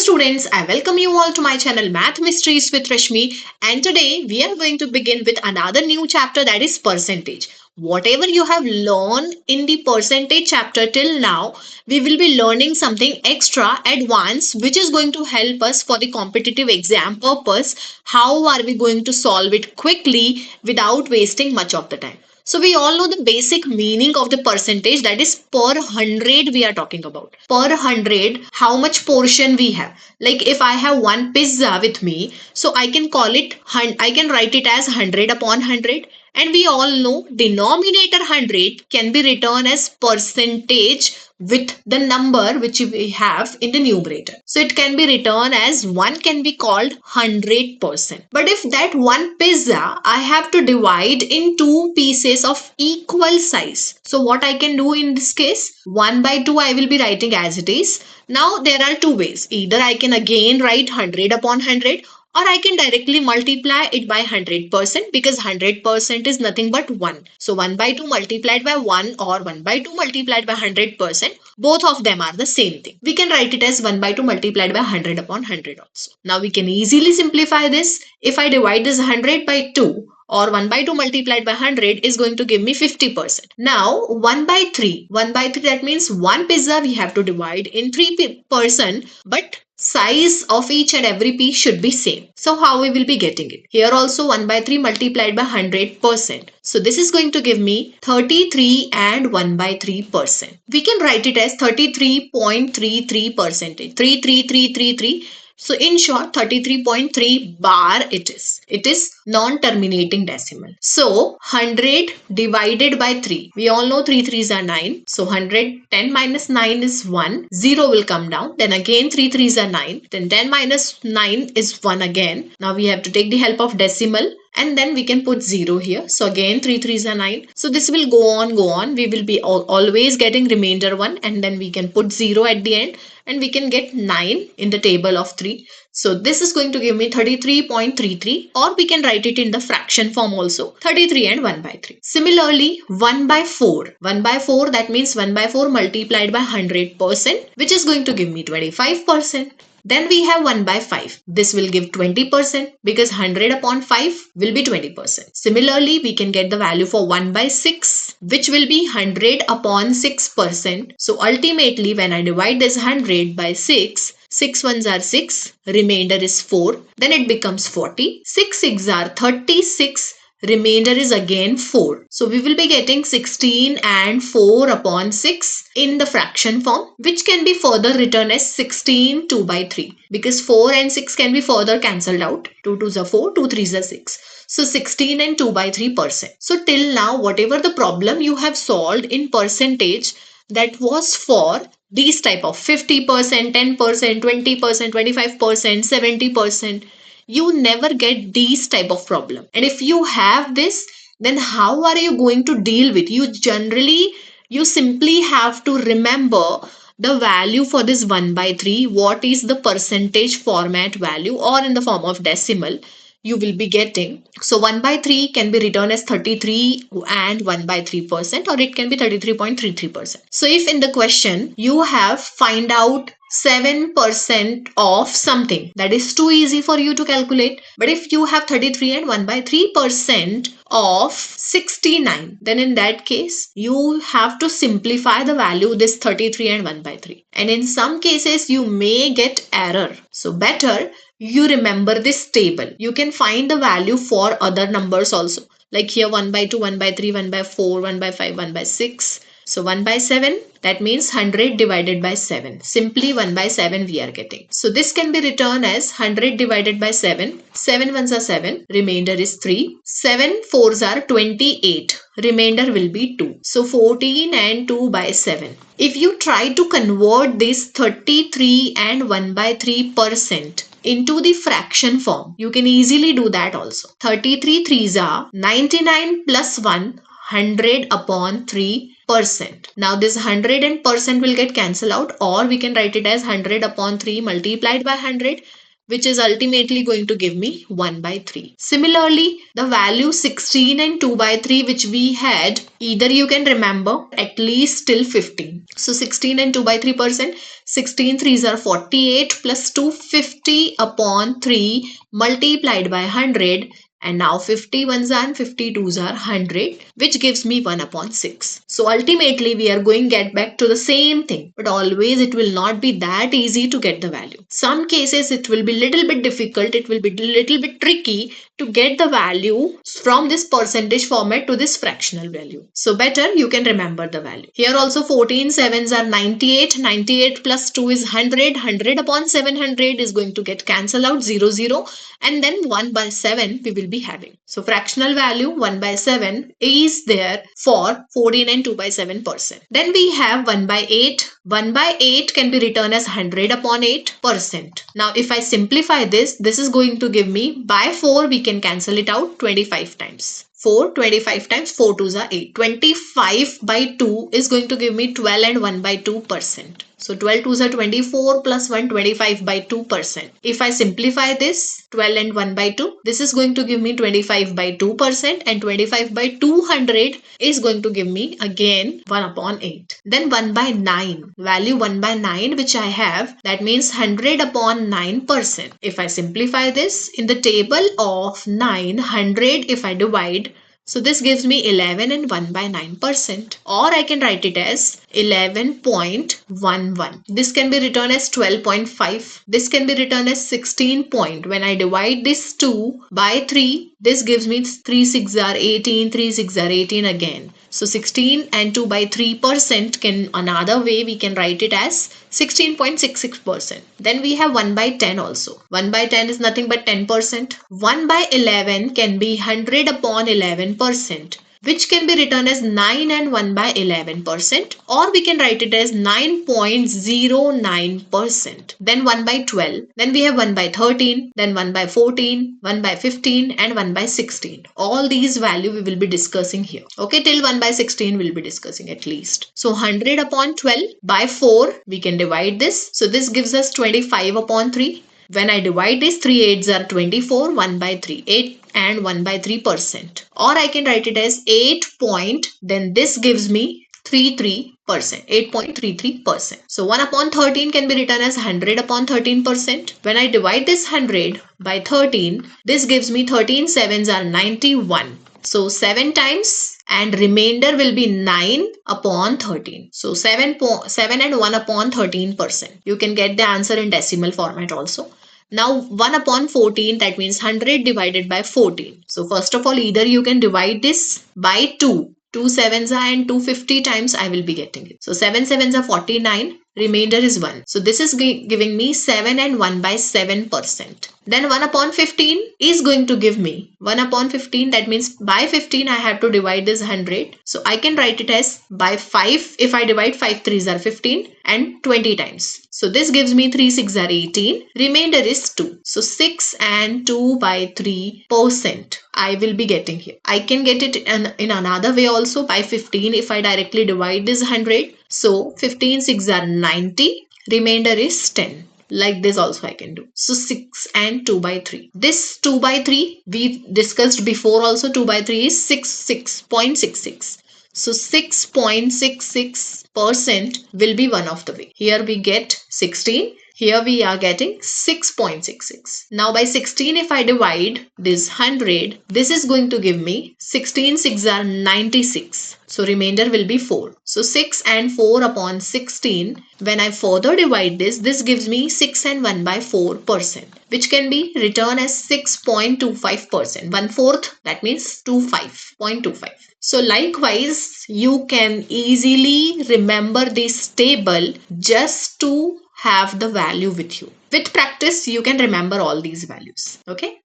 students, I welcome you all to my channel Math Mysteries with Rashmi, and today we are going to begin with another new chapter, that is percentage. Whatever you have learned in the percentage chapter till now, we will be learning something extra advanced which is going to help us for the competitive exam purpose. How are we going to solve it quickly without wasting much of the time? So we all know the basic meaning of the percentage, that is per 100 we are talking about. Per 100, how much portion we have. Like if I have one pizza with me, so I can call it, I can write it as 100 upon 100. And we all know denominator 100 can be written as percentage with the number which we have in the numerator. So it can be written as 1 can be called 100%. But if that one pizza I have to divide in two pieces of equal size. So what I can do in this case, 1 by 2 I will be writing as it is. Now there are two ways. Either I can again write 100 upon 100, or I can directly multiply it by 100% because 100% is nothing but 1. So 1 by 2 multiplied by 1 or 1 by 2 multiplied by 100%, both of them are the same thing. We can write it as 1 by 2 multiplied by 100 upon 100 also. Now we can easily simplify this. If I divide this 100 by 2, or 1 by 2 multiplied by 100 is going to give me 50%. Now 1 by 3, that means one pizza we have to divide in 3%, but size of each and every piece should be same. So how we will be getting it? Here also 1 by 3 multiplied by 100%. So this is going to give me 33 and 1 by 3%. We can write it as 33.33%. 33333. So in short, 33.3 bar it is. It is non-terminating decimal. So 100 divided by 3. We all know 3 3s are 9. So 100, 10 minus 9 is 1. 0 will come down. Then again 3 3s are 9. Then 10 minus 9 is 1 again. Now we have to take the help of decimal. And then we can put 0 here. So again 3 3s are 9. So this will go on. We will be always getting remainder 1. And then we can put 0 at the end. And we can get 9 in the table of 3. So this is going to give me 33.33, or we can write it in the fraction form also, 33 and 1 by 3. Similarly, 1 by 4. 1 by 4, that means 1 by 4 multiplied by 100%, which is going to give me 25%. Then we have 1 by 5. This will give 20% because 100 upon 5 will be 20%. Similarly, we can get the value for 1 by 6, which will be 100 upon 6%. So ultimately, when I divide this 100 by 6, 6 ones are 6, remainder is 4, then it becomes 40. 6 6 are 36. Remainder is again 4. So we will be getting 16 and 4 upon 6 in the fraction form, which can be further written as 16 2 by 3, because 4 and 6 can be further cancelled out. 2 2s are 4, 2 3s are 6. So 16 and 2 by 3%. So till now, whatever the problem you have solved in percentage, that was for these type of 50%, 10%, 20%, 25%, 70%. You never get these type of problem. And if you have this, then how are you going to deal with? You simply have to remember the value for this 1 by 3. What is the percentage format value, or in the form of decimal you will be getting. So 1 by 3 can be written as 33 and 1 by 3%, or it can be 33.33%. So if in the question you have find out 7% of something, that is too easy for you to calculate. But if you have 33 and 1 by 3% of 69, then in that case, you have to simplify the value, this 33 and 1 by 3. And in some cases, you may get error. So better you remember this table. You can find the value for other numbers also. Like here 1 by 2, 1 by 3, 1 by 4, 1 by 5, 1 by 6. So 1 by 7, that means 100 divided by 7. Simply 1 by 7 we are getting. So this can be written as 100 divided by 7. 7 ones are 7. Remainder is 3. 7 fours are 28. Remainder will be 2. So 14 and 2 by 7. If you try to convert this 33 and 1 by 3% into the fraction form, you can easily do that also. 33 3s are 99 plus 1, 100 upon 3%. Now this 100 and percent will get cancelled out, or we can write it as 100 upon 3 multiplied by 100, which is ultimately going to give me 1 by 3. Similarly, the value 16 and 2 by 3 which we had, either you can remember at least till 15. So 16 and 2 by 3%, 16 3s are 48 plus 250 upon 3 multiplied by 100. And now 51s and 52s are 100, which gives me 1 upon 6. So ultimately we are going to get back to the same thing, but always it will not be that easy to get the value. Some cases it will be little bit difficult, it will be little bit tricky to get the value from this percentage format to this fractional value. So better you can remember the value. Here also 14 7s are 98, 98 plus 2 is 100, 100 upon 700 is going to get cancelled out 0 0, and then 1 by 7 we will be having. So fractional value 1 by 7 is there for 14 and 2 by 7%. Then we have 1 by 8. 1 by 8 can be written as 100 upon 8%. Now if I simplify this, this is going to give me by 4 we can cancel it out 25 times. 25 times 4 2s are 8. 25 by 2 is going to give me 12 and 1 by 2%. So 12 2s are 24 plus 1 25 by 2%. If I simplify this 12 and 1 by 2, this is going to give me 25 by 2%, and 25 by 200 is going to give me again 1 upon 8. Then 1 by 9, value 1 by 9 which I have, that means 100 upon 9%. If I simplify this in the table of 9, 100 if I divide, so this gives me 11 and 1 by 9%, or I can write it as 11.11. This can be written as 12.5. This can be written as 16 point. When I divide this 2 by 3, this gives me 3 6 are 18, 3 6 are 18 again. So 16 and 2 by 3% can, another way we can write it as 16.66%. Then we have 1 by 10 also. 1 by 10 is nothing but 10%. 1 by 11 can be 100 upon 11%, which can be written as 9 and 1 by 11%, or we can write it as 9.09%. Then 1 by 12. Then we have 1 by 13, then 1 by 14, 1 by 15 and 1 by 16. All these value we will be discussing here. Okay, till 1 by 16 we will be discussing at least. So 100 upon 12 by 4, we can divide this. So this gives us 25 upon 3. When I divide this, 3 8s are 24, 1 by 3, 8 and 1 by 3%. Or I can write it as 8 point, then this gives me 33%, 8.33%. So 1 upon 13 can be written as 100 upon 13%. When I divide this 100 by 13, this gives me 13 7s are 91. So 7 times and remainder will be 9 upon 13. So 7 and 1 upon 13%. You can get the answer in decimal format also. Now 1 upon 14, that means 100 divided by 14. So first of all, either you can divide this by 2. 2 7s are and 250 times I will be getting it. So 7 7s are 49. Remainder is 1. So this is giving me 7 and 1 by 7%. Then 1 upon 15 is going to give me 1 upon 15. That means by 15 I have to divide this 100. So I can write it as by 5. If I divide 5 3s are 15 and 20 times. So this gives me 3 6 are 18. Remainder is 2. So 6 and 2 by 3% I will be getting here. I can get it in another way also by 15 if I directly divide this 100. So 15 6 are 90. Remainder is 10. Like this also I can do. So 6 and 2 by 3. This 2 by 3 we discussed before also. 2 by 3 is 6.66. So 6.66% will be one of the way. Here we get 16. Here we are getting 6.66. Now by 16 if I divide this 100, this is going to give me 16 6 are 96. So remainder will be 4. So 6 and 4 upon 16. When I further divide this, this gives me 6 and 1 by 4%, which can be written as 6.25%. 1/4, that means 25.25. So likewise, you can easily remember this table just to have the value with you. With practice, you can remember all these values. Okay.